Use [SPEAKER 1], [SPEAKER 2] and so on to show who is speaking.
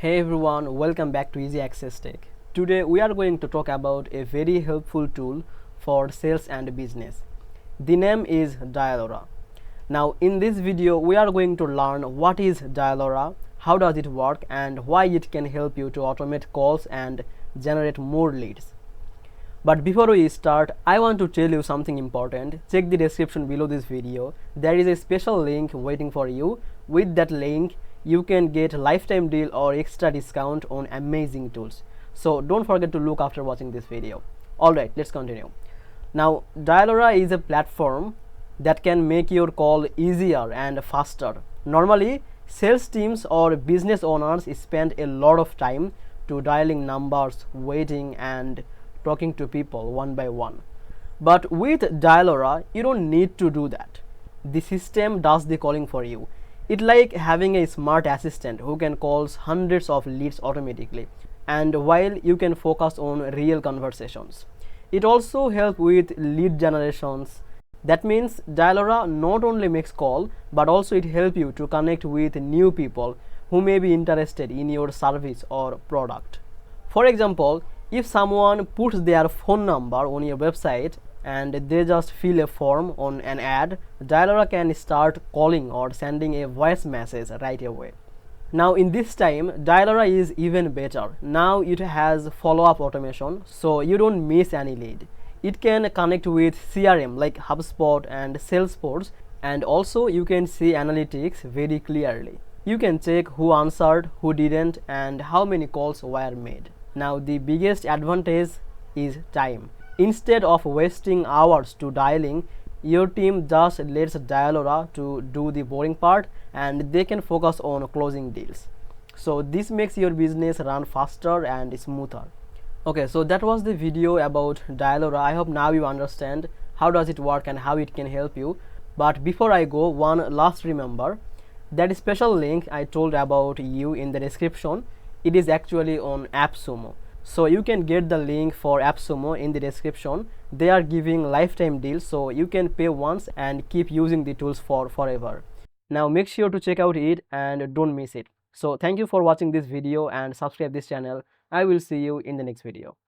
[SPEAKER 1] Hey everyone, welcome back to Easy Access Tech. Today we are going to talk about a very helpful tool for sales and business. The name is Dialora. Now in this video we are going to learn what is Dialora, how does it work, and why it can help you to automate calls and generate more leads. But before we start, I want to tell you something important. Check the description below this video. There is a special link waiting for you. With that link, you can get lifetime deal or extra discount on amazing tools. So don't forget to look after watching this video. Alright, let's continue. Now, Dialora is a platform that can make your call easier and faster. Normally, sales teams or business owners spend a lot of time to dialing numbers, waiting, and talking to people one by one. But with Dialora, you don't need to do that. The system does the calling for you. It's like having a smart assistant who can call hundreds of leads automatically, and while you can focus on real conversations. It also helps with lead generations. That means Dialora not only makes call, but also it helps you to connect with new people who may be interested in your service or product. For example, if someone puts their phone number on your website and they just fill a form on an ad, Dialora can start calling or sending a voice message right away. Now in this time, Dialora is even better. Now it has follow-up automation, so you don't miss any lead. It can connect with CRM like HubSpot and Salesforce, and also you can see analytics very clearly. You can check who answered, who didn't, and how many calls were made. Now the biggest advantage is time. Instead of wasting hours to dialing, your team just lets Dialora to do the boring part and they can focus on closing deals. So this makes your business run faster and smoother. Okay, so that was the video about Dialora. I hope now you understand how does it work and how it can help you. But before I go, one last remember, that special link I told about you in the description, it is actually on AppSumo. So you can get the link for AppSumo in the description. They are giving lifetime deals, so you can pay once and keep using the tools for forever. Now make sure to check out it and don't miss it. So thank you for watching this video and subscribe this channel. I will see you in the next video.